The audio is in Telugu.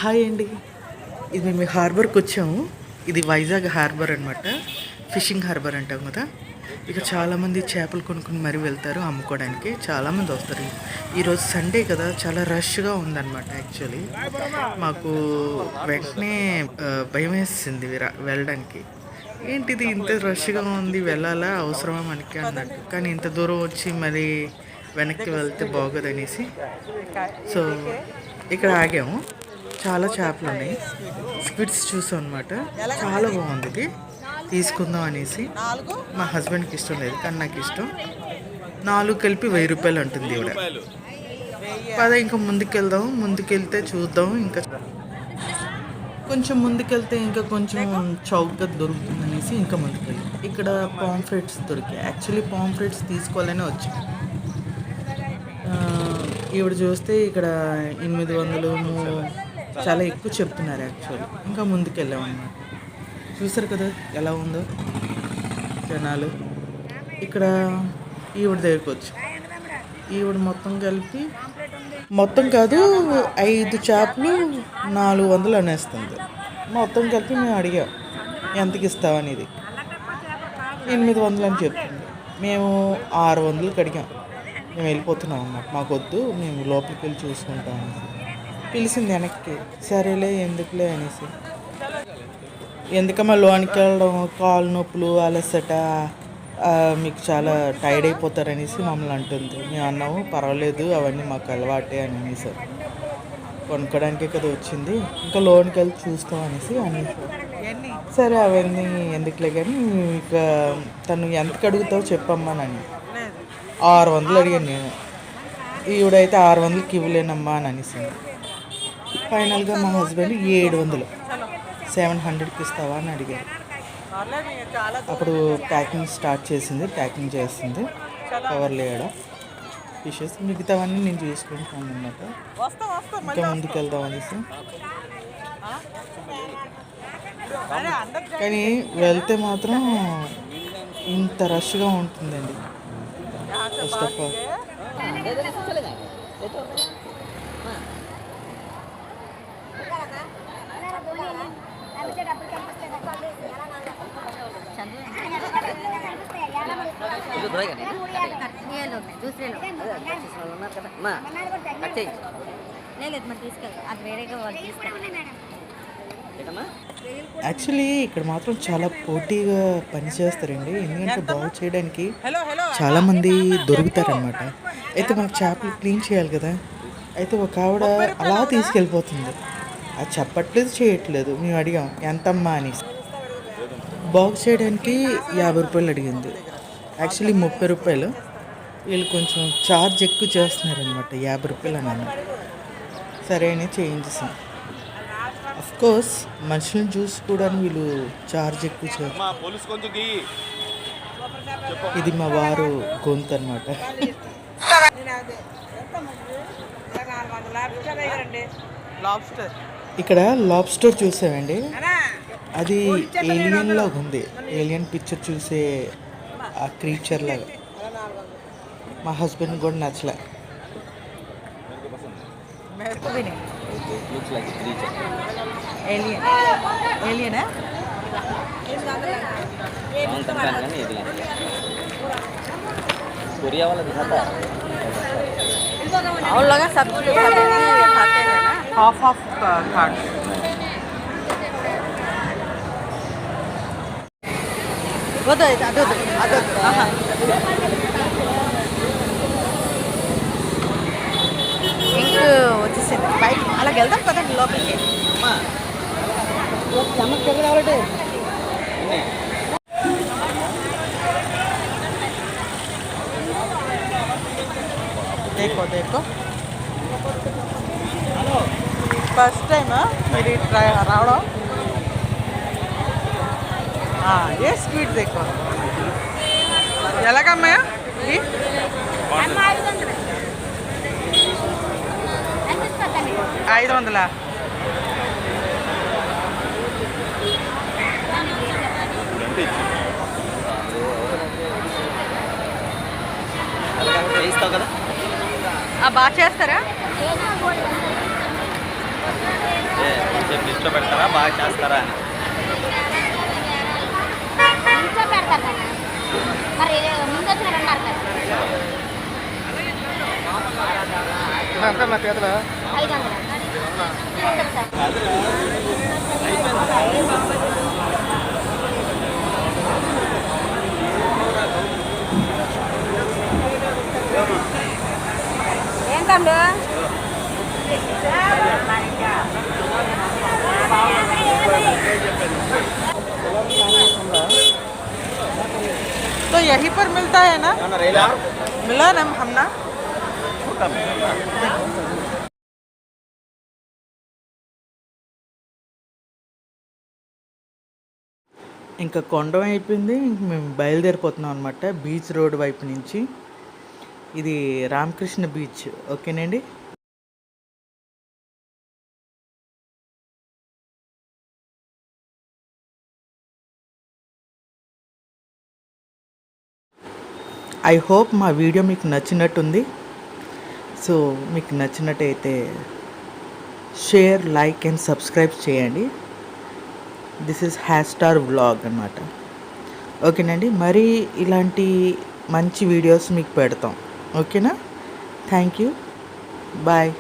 హాయ్ అండి. ఇది మేము హార్బర్కి వచ్చాము. ఇది వైజాగ్ హార్బర్ అనమాట. ఫిషింగ్ హార్బర్ అంటాం కదా. ఇక చాలామంది చేపలు కొనుక్కుని మరీ వెళ్తారు అమ్ముకోవడానికి. చాలామంది వస్తారు. ఈరోజు సండే కదా, చాలా రష్గా ఉందన్నమాట. యాక్చువల్లీ మాకు వెంటనే భయం వేసింది వెళ్ళడానికి. ఏంటిది ఇంత రష్గా ఉంది, వెళ్ళాలా, అవసరమా మనకి అన్నట్టు. కానీ ఇంత దూరం వచ్చి మరి వెనక్కి వెళ్తే బాగోదనేసి సో ఇక్కడ ఆగాము. చాలా చేపలు ఉన్నాయి. స్క్విడ్స్ చూసాం అనమాట. చాలా బాగుంది. ఇది తీసుకుందాం అనేసి మా హస్బెండ్కి ఇష్టం లేదు, కానీ నాకు ఇష్టం. 4 కలిపి 1000 రూపాయలు అంటుంది ఇవిడ. పద ఇంకా ముందుకెళ్దాం. ముందుకెళ్తే చూద్దాం. ఇంకా కొంచెం ముందుకెళ్తే ఇంకా కొంచెం చౌకగా దొరుకుతుంది అనేసి ఇంకా ముందుకెళ్ళి ఇక్కడ పాంఫ్రెట్స్ దొరికాయి. యాక్చువల్లీ పాంఫ్రెట్స్ తీసుకోవాలనే వచ్చాం. ఈవిడ చూస్తే ఇక్కడ 800 చాలా ఎక్కువ చెప్తున్నారు యాక్చువల్లీ. ఇంకా ముందుకెళ్ళాం అన్నమాట. చూసారు కదా ఎలా ఉందో జనాలు. ఇక్కడ ఈవిడ దగ్గరికి వచ్చి ఈవిడ మొత్తం కాదు 5 చేపలు 400 అనేస్తుంది. మొత్తం కలిపి మేము అడిగాం ఎంతకి ఇస్తామనేది. 800 అని చెప్తుంది. మేము 600కి అడిగాం. మేము వెళ్ళిపోతున్నాం అన్నమాట. మాకు వద్దు, మేము లోపలికి వెళ్ళి చూసుకుంటాం. పిలిచింది వెనక్కి. సరేలే ఎందుకులే అనేసి. ఎందుకమ్మా లోనికి వెళ్ళడం, కాలు నొప్పులు, అలసట, మీకు చాలా టైర్డ్ అయిపోతారు అనేసి మమ్మల్ని అంటుంది. మేము అన్నాము పర్వాలేదు, అవన్నీ మాకు అలవాటే అని అనేసి. కొనుక్కోడానికే కదా వచ్చింది, ఇంకా లోనికి వెళ్ళి చూస్తాం అనేసి అనేసి. సరే అవన్నీ ఎందుకులే కానీ ఇక తను ఎంతకు అడుగుతావు చెప్పమ్మా నన్ను. 600 అడిగాను నేను. ఈవిడైతే 600కి ఇవ్వలేనమ్మా అని అనేసి. ఫైనల్గా మా హస్బెండ్ 700కి ఇస్తావా అని అడిగారు. అప్పుడు ప్యాకింగ్ స్టార్ట్ చేసింది. ప్యాకింగ్ చేస్తుంది, కవర్లు వేయడం, ఫిషెస్. మిగతావన్నీ నేను చూసుకుంటాను అన్నమాట. ఇంకా ముందుకు వెళ్దాం అనేసి. కానీ వెళ్తే మాత్రం ఇంత రష్గా ఉంటుందండి. ఫస్ట్ ఆఫ్ ఆల్ యాక్చువల్లీ ఇక్కడ మాత్రం చాలా పోటీగా పనిచేస్తారండి. ఎందుకంటే బాగు చేయడానికి చాలామంది దొరుకుతారనమాట. అయితే మాకు చేపలు క్లీన్ చేయాలి కదా. అయితే ఒక ఆవిడ అలా తీసుకెళ్ళిపోతుంది. అది చెప్పట్లేదు, చేయట్లేదు. మేము అడిగాం ఎంతమ్మా అని. బాగు చేయడానికి 50 రూపాయలు అడిగింది. యాక్చువల్లీ 30 రూపాయలు. వీళ్ళు కొంచెం ఛార్జ్ ఎక్కువ చేస్తున్నారనమాట. 50 రూపాయలు అని అన్నారు. సరే అని చేయించేసాం. అఫ్కోర్స్ మనుషులను చూసి కూడా వీళ్ళు ఛార్జ్ ఎక్కువ చేస్తారు. ఇది మా వారు గొంతు అనమాట. ఇక్కడ లాబ్స్టర్ చూసామండి. అది ఏలియన్ లాగా ఉంది. ఏలియన్ పిక్చర్ చూసే ఆ క్రీచర్ లాగా. మా హస్బెండ్ కూడా నచ్చలే. हाफ कार्ड ఇంక వచ్చేసింది బయట. అలా వెళ్దాం కదండి లోపలికి. देखो देखो ఫస్ట్ టైమ్ మీరు ట్రై రావడం. ఏ స్పీడ్ देखो ఎలాగమ్మా ఇది 500. చేయిస్తావు కదా బాగా చేస్తారా? చెప్పి లిస్ట్లో పెడతారా, బాగా చేస్తారా అని. ఏం తమ్ముడు तो यहीं पर मिलता है ना? मिला ना हमना? ఇంకా కొండ అయిపోయింది. ఇంక మేము బయలుదేరిపోతున్నాం అనమాట బీచ్ రోడ్ వైపు నుంచి. ఇది రామకృష్ణ బీచ్. ఓకేనండి. ఐ హోప్ మా వీడియో మీకు నచ్చినట్టుంది. సో మీకు నచ్చినట్టయితే షేర్, లైక్ అండ్ సబ్స్క్రైబ్ చేయండి. దిస్ ఈజ్ హ్యాష్టార్ వ్లాగ్ అనమాట. ఓకేనండి. మరి ఇలాంటి మంచి వీడియోస్ మీకు పెడతాం. ఓకేనా? Thank you. బాయ్.